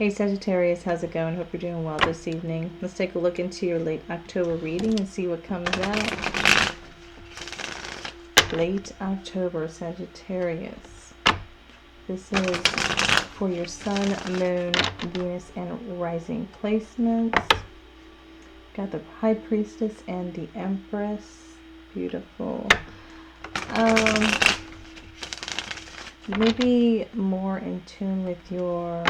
Hey Sagittarius, how's it going? Hope you're doing well this evening. Let's take a look into your late October reading and see what comes out. Late October, Sagittarius. This is for your Sun, Moon, Venus, and Rising placements. Got the High Priestess and the Empress. Beautiful. Maybe more in tune with your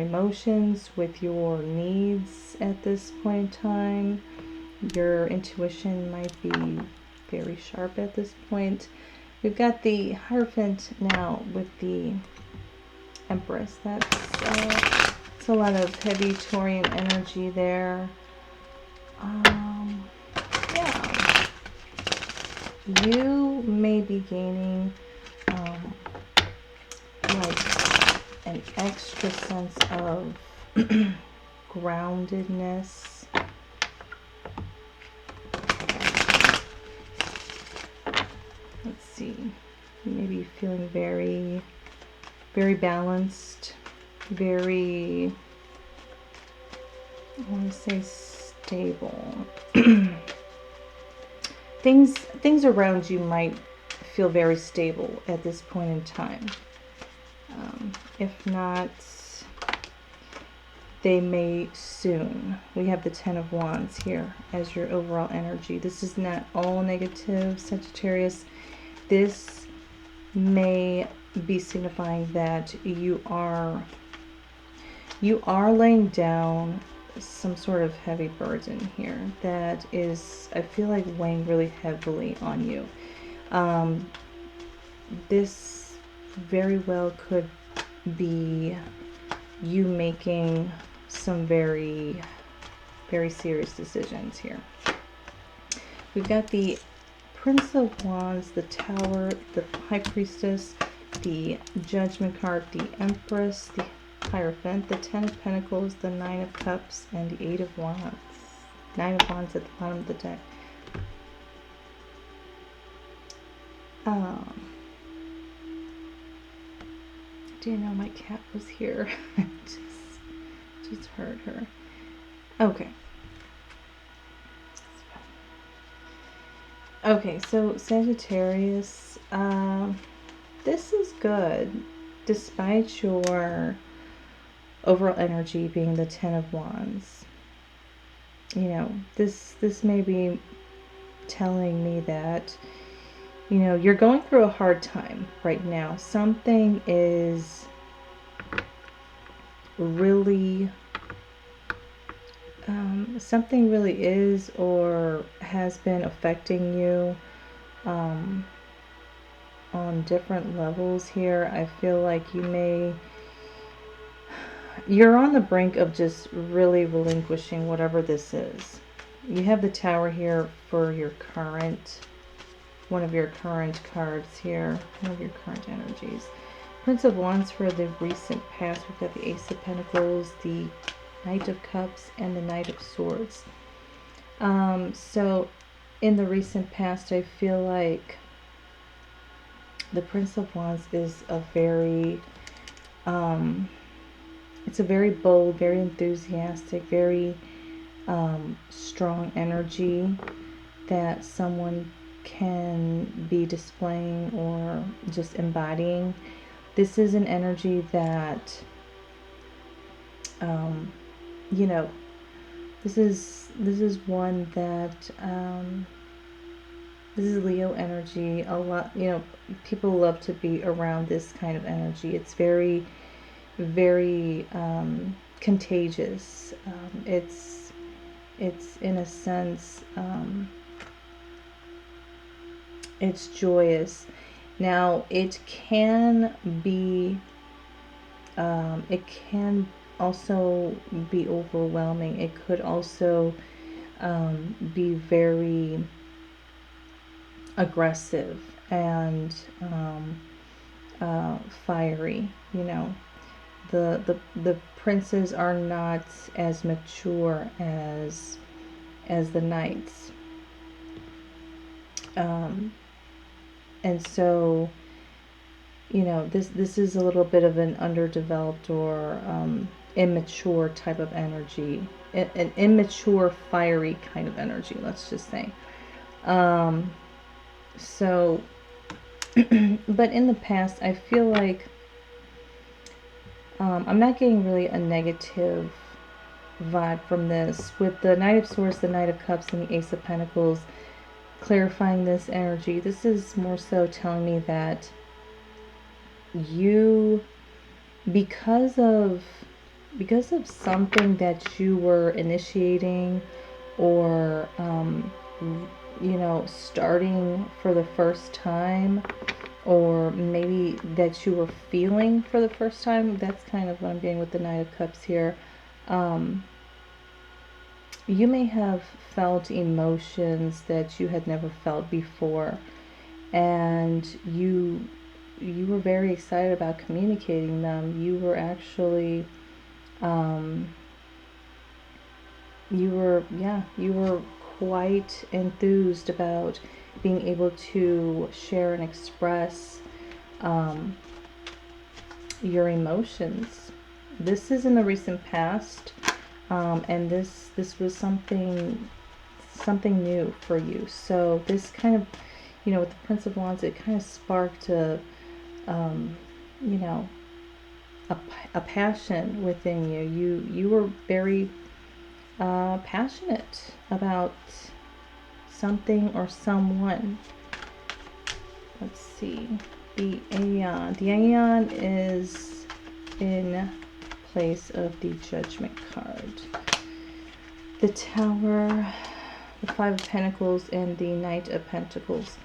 emotions, with your needs at this point in time. Your intuition might be very sharp at this point. We've got the Hierophant now with the Empress. It's a lot of heavy Taurian energy there. Yeah. You may be gaining like an extra sense of groundedness. Let's see. You may be feeling very, very balanced, very, I want to say stable. Things around you might feel very stable at this point in time. If not, they may soon. We have the Ten of Wands here as your overall energy. This is not all negative, Sagittarius. This may be signifying that you are laying down some sort of heavy burden here that is, I feel like, weighing really heavily on you. This very well could be you making some very, very serious decisions here. We've got the Prince of Wands, the Tower, the High Priestess, the Judgment card, the Empress, the Hierophant, the Ten of Pentacles, the Nine of Cups, and the Eight of Wands. Nine of Wands at the bottom of the deck. Didn't know my cat was here. just heard her. Okay. Okay, so Sagittarius, this is good, despite your overall energy being the Ten of Wands. You know, this may be telling me that, you know, you're going through a hard time right now. Something is really, something really is or has been affecting you on different levels here. I feel like you're on the brink of just really relinquishing whatever this is. You have the Tower here for your current, one of your current cards here, one of your current energies. Prince of Wands for the recent past. We've got the Ace of Pentacles, the Knight of Cups, and the Knight of Swords. So in the recent past, I feel like the Prince of Wands is a very, it's a very bold, very enthusiastic, very strong energy that someone can be displaying or just embodying. This is an energy that, you know, this is one that, this is Leo energy. A lot, you know, people love to be around this kind of energy. It's very, very contagious. It's in a sense, it's joyous. Now it can be, it can also be overwhelming. It could also be very aggressive and fiery. You know, the princes are not as mature as the knights, and so you know, this is a little bit of an underdeveloped or immature type of energy, an immature, fiery kind of energy, let's just say. So, but in the past, I feel like I'm not getting really a negative vibe from this. With the Knight of Swords, the Knight of Cups, and the Ace of Pentacles clarifying this energy, this is more so telling me that you, because of something that you were initiating, or you know, starting for the first time, or maybe that you were feeling for the first time. That's kind of what I'm getting with the Knight of Cups here. You may have felt emotions that you had never felt before, and you were very excited about communicating them. You were actually you were quite enthused about being able to share and express your emotions. This is in the recent past, and this was something new for you. So this kind of, you know, with the Prince of Wands, it kind of sparked a you know, a passion within you. You were very passionate about something or someone. Let's see. The Aeon. The Aeon is in place of the Judgment card. The Tower, the Five of Pentacles, and the Knight of Pentacles.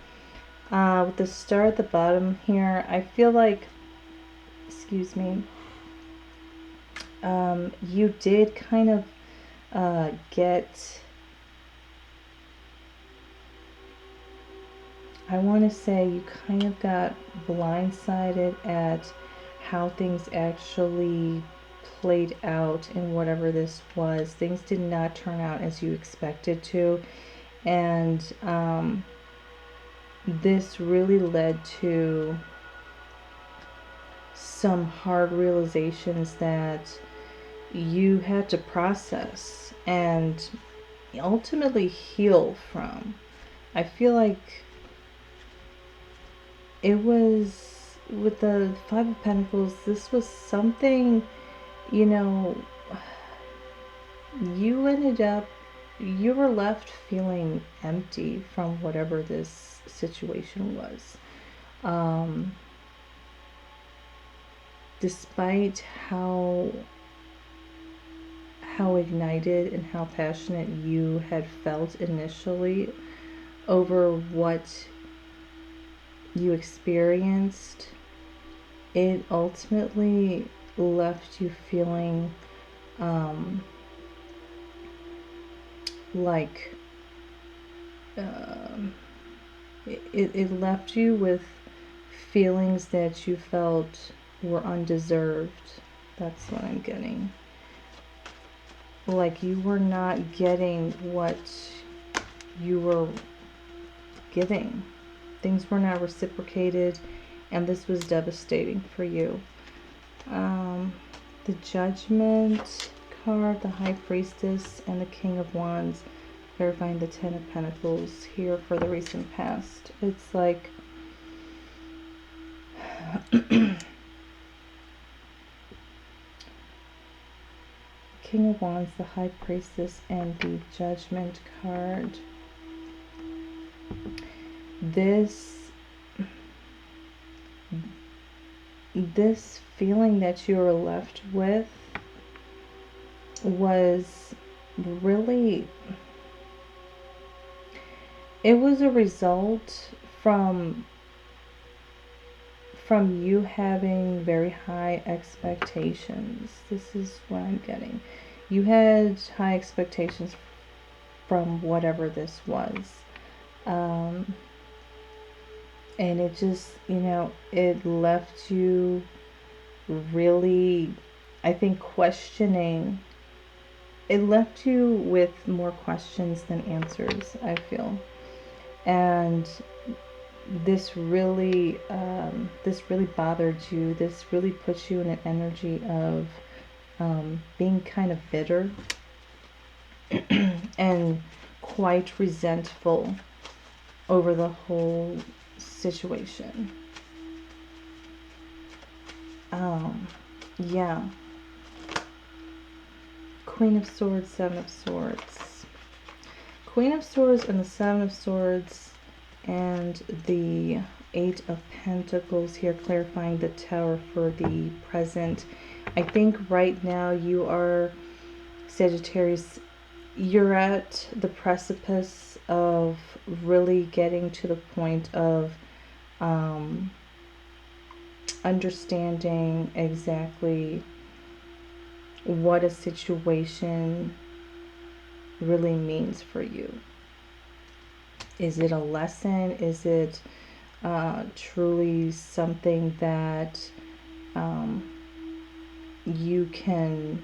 With the Star at the bottom here, I feel like, excuse me, you did kind of get, I want to say you kind of got blindsided at how things actually played out in whatever this was. Things did not turn out as you expected to, and this really led to some hard realizations that you had to process and ultimately heal from. I feel like it was, with the Five of Pentacles, this was something, you know, you were left feeling empty from whatever this situation was. Despite how ignited and how passionate you had felt initially over what you experienced, it ultimately left you feeling like it left you with feelings that you felt were undeserved. That's what I'm getting. Like you were not getting what you were giving. Things were not reciprocated, and this was devastating for you. The Judgment card, the High Priestess, and the King of Wands, clarifying the Ten of Pentacles here for the recent past. It's like King of Wands, the High Priestess, and the Judgment card. This feeling that you were left with was really, it was a result from you having very high expectations. This is what I'm getting. You had high expectations from whatever this was. And it just, you know, it left you really, I think, questioning. It left you with more questions than answers, I feel. And this really bothered you. This really puts you in an energy of being kind of bitter and quite resentful over the whole situation. Yeah. Queen of Swords, Seven of Swords. Queen of Swords and the Seven of Swords and the Eight of Pentacles here, clarifying the Tower for the present. I think right now you are, Sagittarius, you're at the precipice of really getting to the point of understanding exactly what a situation really means for you. Is it a lesson? Is it truly something that you can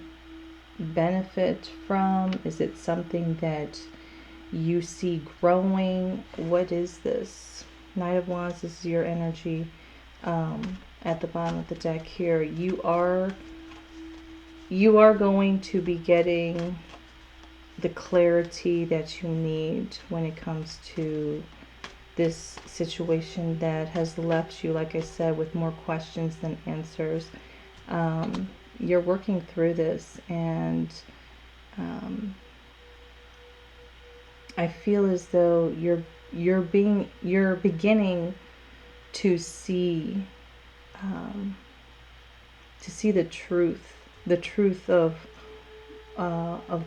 benefit from? Is it something that you see growing? What is this? Knight of Wands, this is your energy at the bottom of the deck here. You are going to be getting the clarity that you need when it comes to this situation that has left you, like I said, with more questions than answers. You're working through this, and I feel as though you're beginning to see the truth of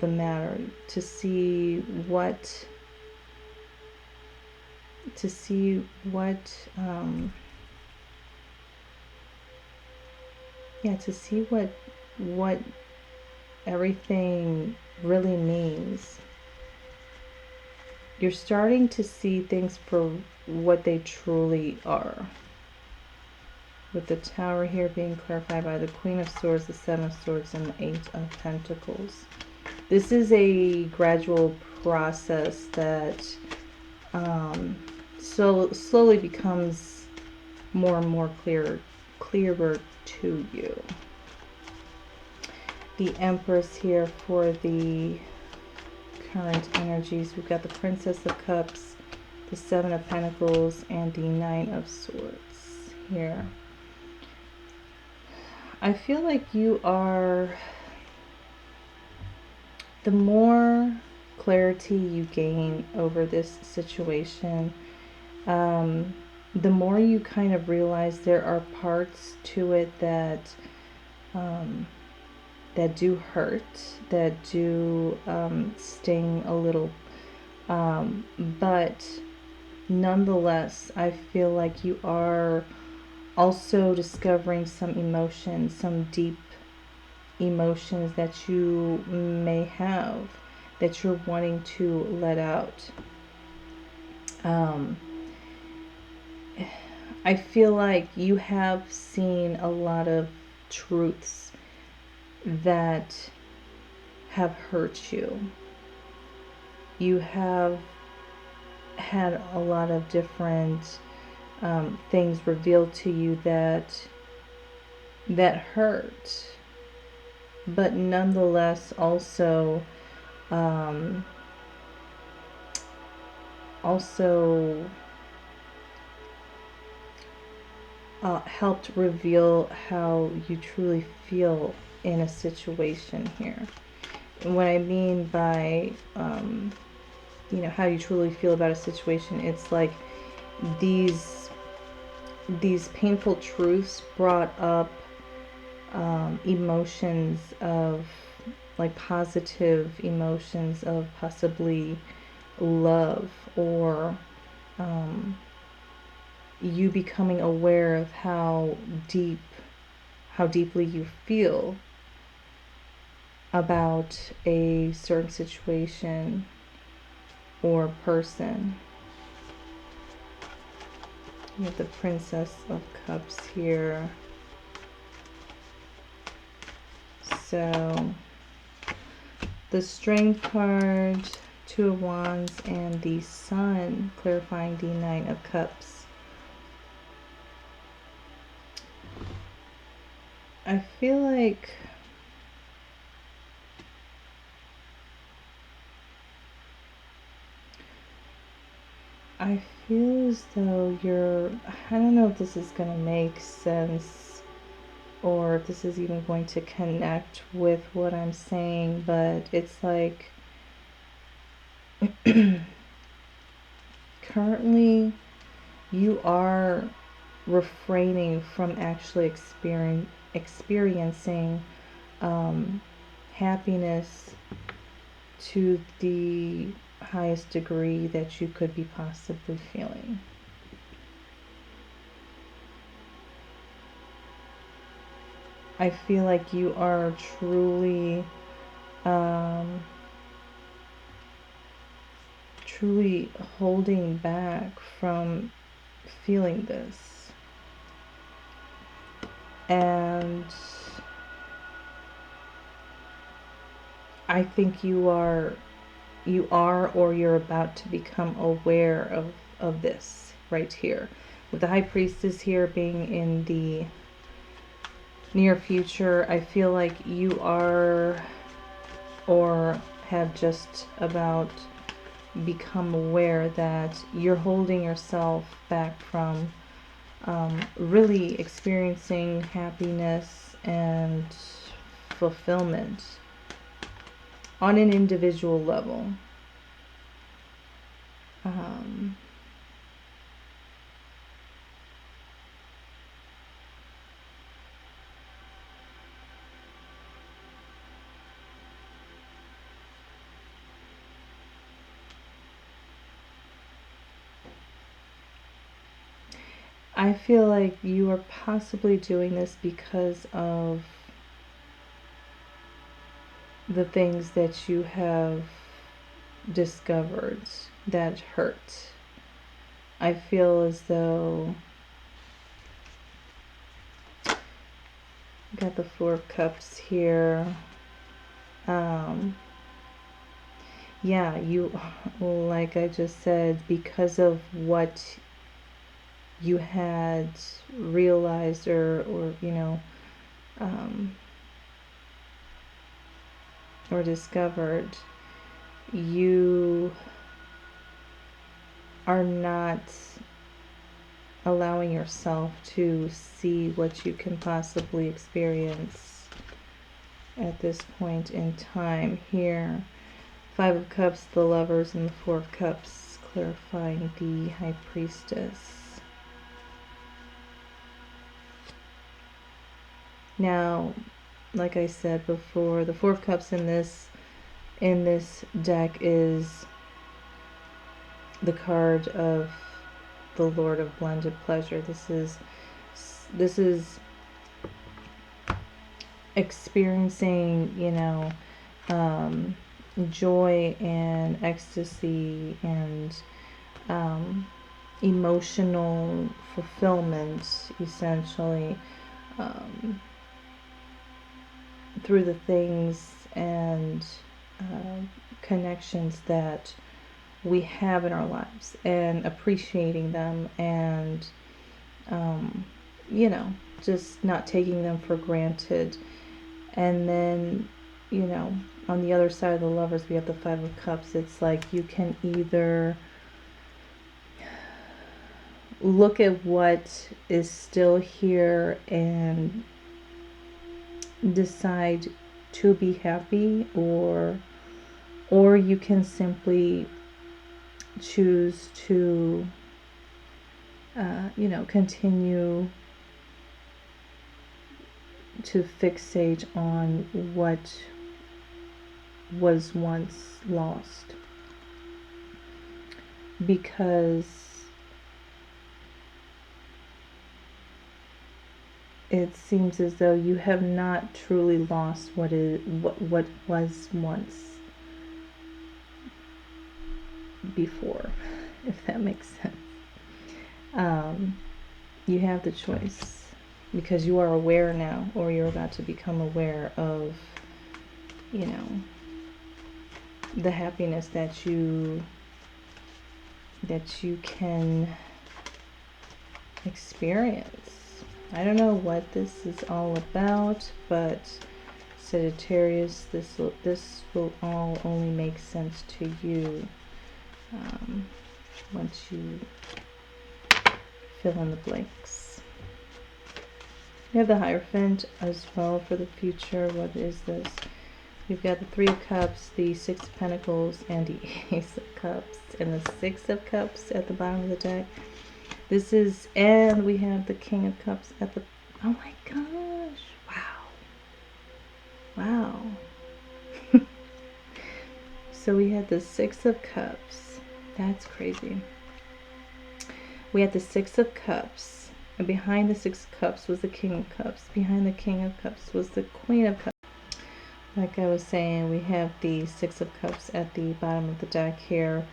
the matter, to see what everything really means. You're starting to see things for what they truly are. With the Tower here being clarified by the Queen of Swords, the Seven of Swords, and the Eight of Pentacles. This is a gradual process that slowly becomes more and more clearer to you. The Empress here for the current energies. We've got the Princess of Cups, the Seven of Pentacles, and the Nine of Swords here. I feel like you are, the more clarity you gain over this situation, the more you kind of realize there are parts to it that do hurt, that do sting a little, but nonetheless, I feel like you are also discovering some emotions, some deep emotions that you may have, that you're wanting to let out. I feel like you have seen a lot of truths that have hurt you. You have had a lot of different things revealed to you that hurt, but nonetheless also helped reveal how you truly feel in a situation here. And what I mean by how you truly feel about a situation, it's like these painful truths brought up emotions of, like, positive emotions of possibly love, or you becoming aware of how deeply you feel about a certain situation or person. You have the Princess of Cups here. So the Strength card, Two of Wands, and the Sun, clarifying the Nine of Cups. I feel like as though I don't know if this is going to make sense or if this is even going to connect with what I'm saying, but it's like currently you are refraining from actually experiencing happiness to the highest degree that you could be possibly feeling. I feel like you are truly truly holding back from feeling this. And I think you are or you're about to become aware of this right here. With the High Priestess here being in the near future, I feel like you are or have just about become aware that you're holding yourself back from really experiencing happiness and fulfillment on an individual level. I feel like you are possibly doing this because of the things that you have discovered that hurt. I feel as though got the Four of Cups here. Yeah, you, like I just said, because of what you had realized or or discovered, you are not allowing yourself to see what you can possibly experience at this point in time here. Five of Cups, the Lovers, and the Four of Cups, clarifying the High Priestess. Now, like I said before, the Four of Cups in this deck is the card of the Lord of Blended Pleasure. This is experiencing, joy and ecstasy and emotional fulfillment, essentially, through the things and connections that we have in our lives, and appreciating them, and just not taking them for granted. And then, on the other side of the Lovers, we have the Five of Cups. It's like you can either look at what is still here and decide to be happy, or you can simply choose to continue to fixate on what was once lost, because it seems as though you have not truly lost what was once before, if that makes sense. You have the choice, because you are aware now, or you're about to become aware of, the happiness that you can experience. I don't know what this is all about, but Sagittarius, this will all only make sense to you once you fill in the blanks. We have the Hierophant as well for the future. What is this? We've got the Three of Cups, the Six of Pentacles, and the Ace of Cups, and the Six of Cups at the bottom of the deck. This is, and we have the King of Cups at the, oh my gosh, wow. So we had the Six of Cups. That's crazy. We had the Six of Cups, and behind the Six of Cups was the King of Cups. Behind the King of Cups was the Queen of Cups. Like I was saying, we have the Six of Cups at the bottom of the deck here.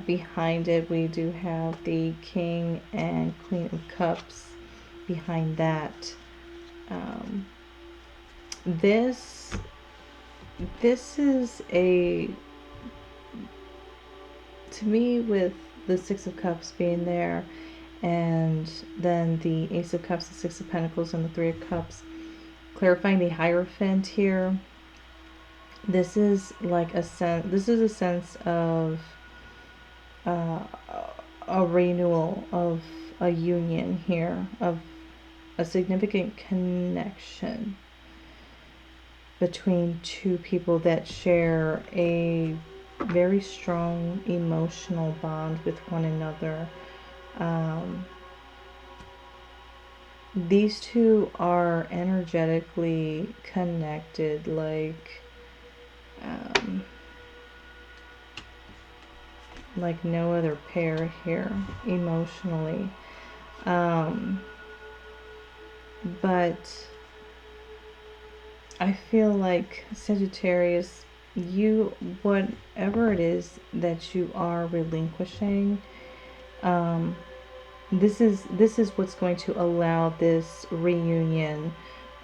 Behind it, we do have the King and Queen of Cups behind that. This is a, to me, with the Six of Cups being there, and then the Ace of Cups, the Six of Pentacles, and the Three of Cups, clarifying the Hierophant here. This is like a sense. This is a sense of a renewal, of a union here, of a significant connection between two people that share a very strong emotional bond with one another. These two are energetically connected, like no other pair here emotionally. But I feel like Sagittarius, you, whatever it is that you are relinquishing, this is what's going to allow this reunion,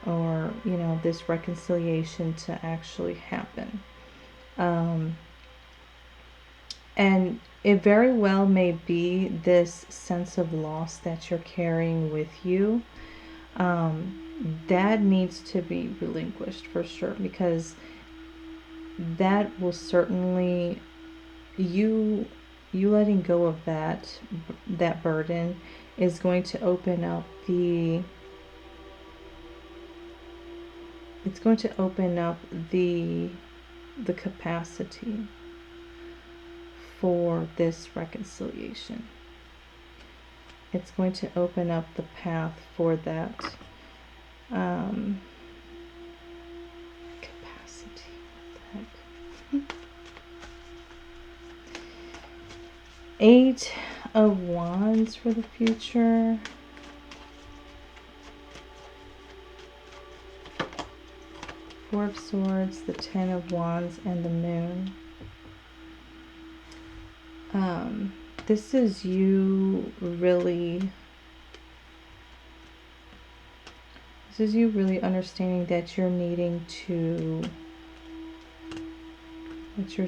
or this reconciliation, to actually happen. And it very well may be this sense of loss that you're carrying with you. That needs to be relinquished for sure, because that will certainly, you letting go of that burden is going to open up the capacity for this reconciliation. It's going to open up the path for that capacity. What the heck? 8 of Wands for the future. Four of Swords, the 10 of Wands, and the Moon. This is you really understanding that you're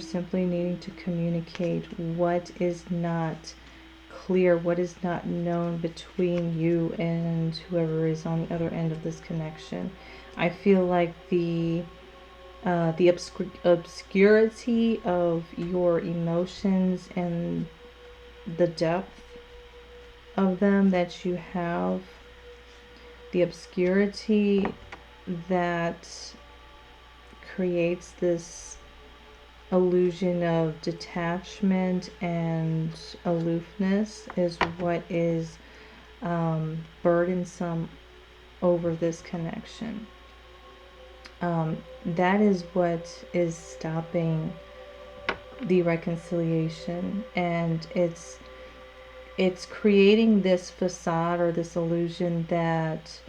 simply needing to communicate what is not clear, what is not known between you and whoever is on the other end of this connection. I feel like the obscurity of your emotions and the depth of them that you have, the obscurity that creates this illusion of detachment and aloofness, is what is burdensome over this connection. That is what is stopping the reconciliation, and it's creating this facade, or this illusion that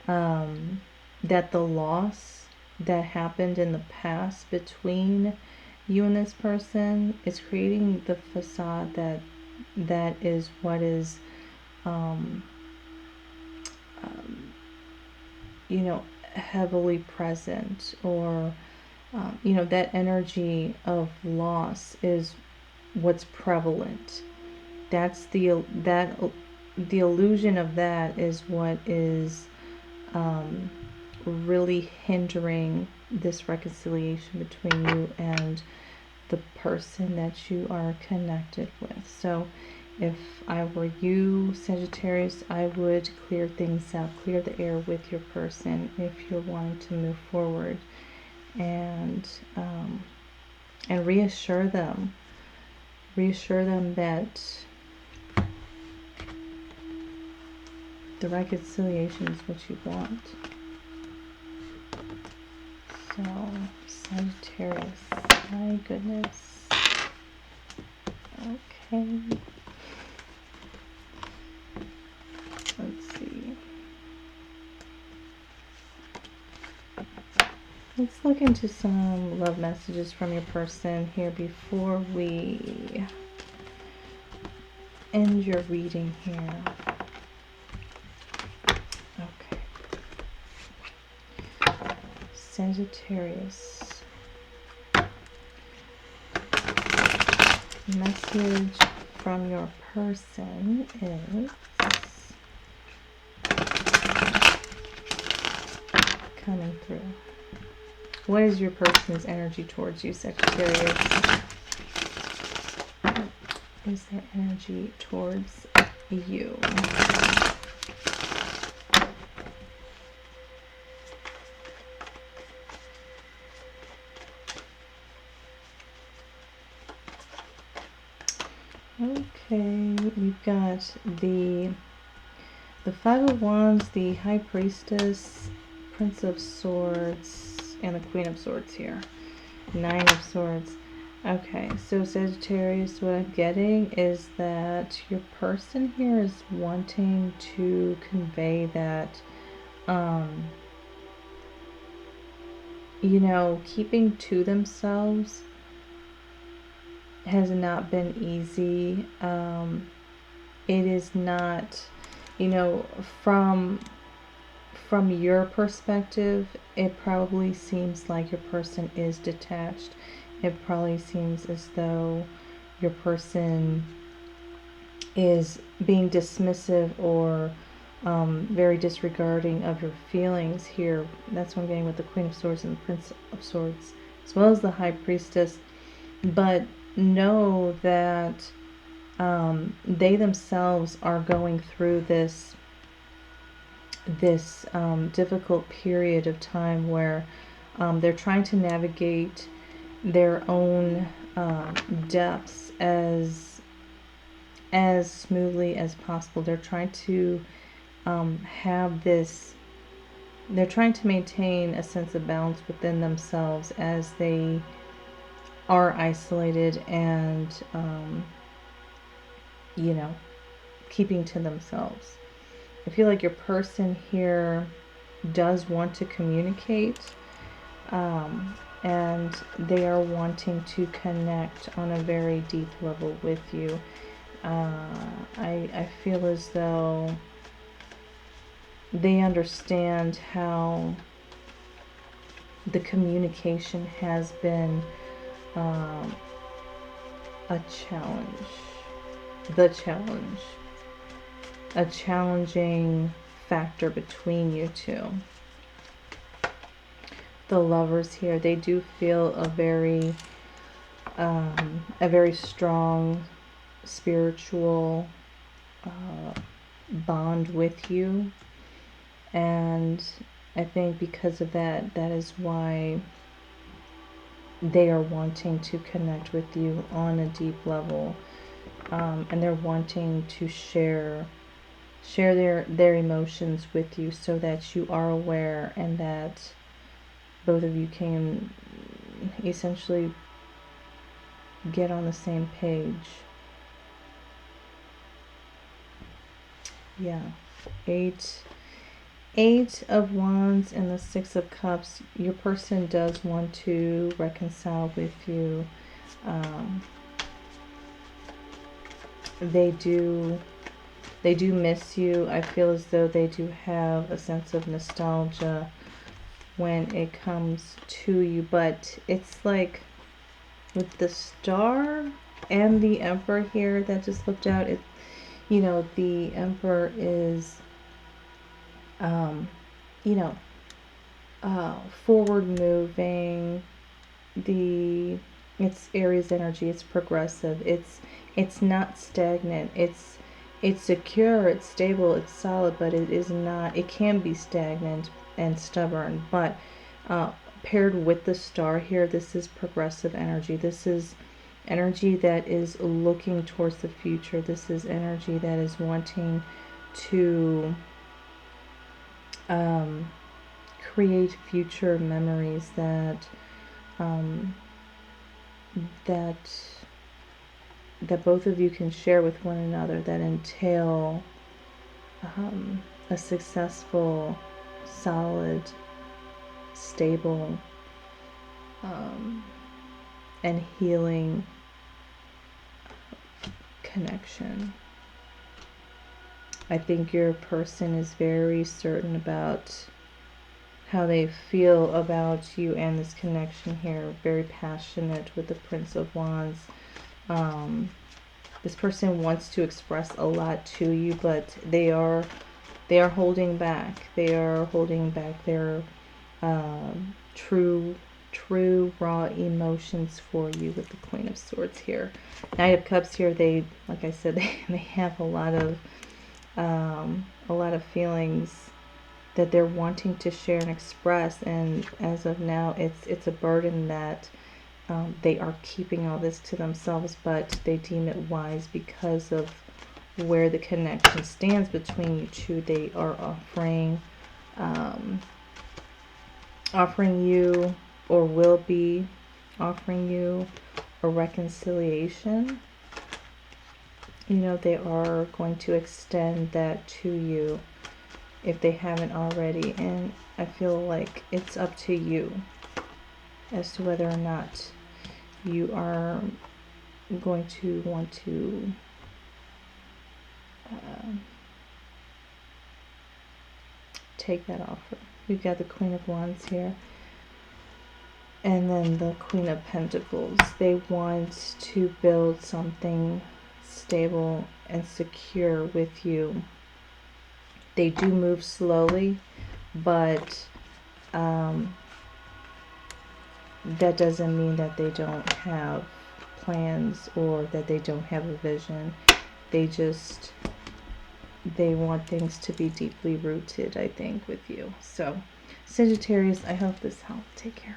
that the loss that happened in the past between you and this person is creating the facade that is what is heavily present, or that energy of loss is what's prevalent. That's the illusion of that is what is really hindering this reconciliation between you and the person that you are connected with. So if I were you, Sagittarius, I would clear things out, clear the air with your person if you're wanting to move forward, and reassure them that the reconciliation is what you want. So, Sagittarius, my goodness. Okay. Let's see. Let's look into some love messages from your person here before we end your reading here. Okay. Sagittarius. Message from your person is coming through. What is your person's energy towards you, Sagittarius? What is their energy towards you? Okay, we've got the Five of Wands, the High Priestess, Prince of Swords, and the Queen of Swords here. Nine of Swords. Okay, so Sagittarius, what I'm getting is that your person here is wanting to convey that, you know, keeping to themselves has not been easy. It is not, you know, from your perspective, it probably seems like your person is detached. It probably seems as though your person is being dismissive or very disregarding of your feelings here. That's what I'm getting with the Queen of Swords and the Prince of Swords, as well as the High Priestess. But know that they themselves are going through this difficult period of time where they're trying to navigate their own depths as smoothly as possible. They're trying to they're trying to maintain a sense of balance within themselves as they are isolated and you know, keeping to themselves. I feel like your person here does want to communicate, and they are wanting to connect on a very deep level with you. I feel as though they understand how the communication has been a challenge. A challenging factor between you two. The Lovers here, they do feel a very strong spiritual bond with you, and I think because of that, that is why they are wanting to connect with you on a deep level, and they're wanting to share their emotions with you so that you are aware and that both of you can essentially get on the same page. Yeah. Eight of Wands and the Six of Cups. Your person does want to reconcile with you. They do miss you. I feel as though they do have a sense of nostalgia when it comes to you, but it's like with the Star and the Emperor here that just flipped out, You know, the Emperor is, you know, forward moving. It's Aries energy. It's progressive. It's not stagnant. It's secure. It's stable. It's solid. But it is not. It can be stagnant and stubborn. But paired with the star here, this is progressive energy. This is energy that is looking towards the future. This is energy that is wanting to create future memories that that that both of you can share with one another, that entail a successful, solid, stable, and healing connection. I think your person is very certain about how they feel about you and this connection here. Very passionate with the Prince of Wands. This person wants to express a lot to you, but they are holding back. They are holding back their true raw emotions for you with the Queen of Swords here. Knight of Cups here, they, like I said, they have a lot of feelings that they're wanting to share and express, and as of now it's a burden that they are keeping all this to themselves, but they deem it wise because of where the connection stands between you two. They are offering you, or will be offering you, a reconciliation. You know, they are going to extend that to you if they haven't already, and I feel like it's up to you as to whether or not you are going to want to take that offer. We've got the Queen of Wands here, and then the Queen of Pentacles. They want to build something stable and secure with you. They do move slowly, but that doesn't mean that they don't have plans or that they don't have a vision. They want things to be deeply rooted, I think, with you. So, Sagittarius, I hope this helped. Take care.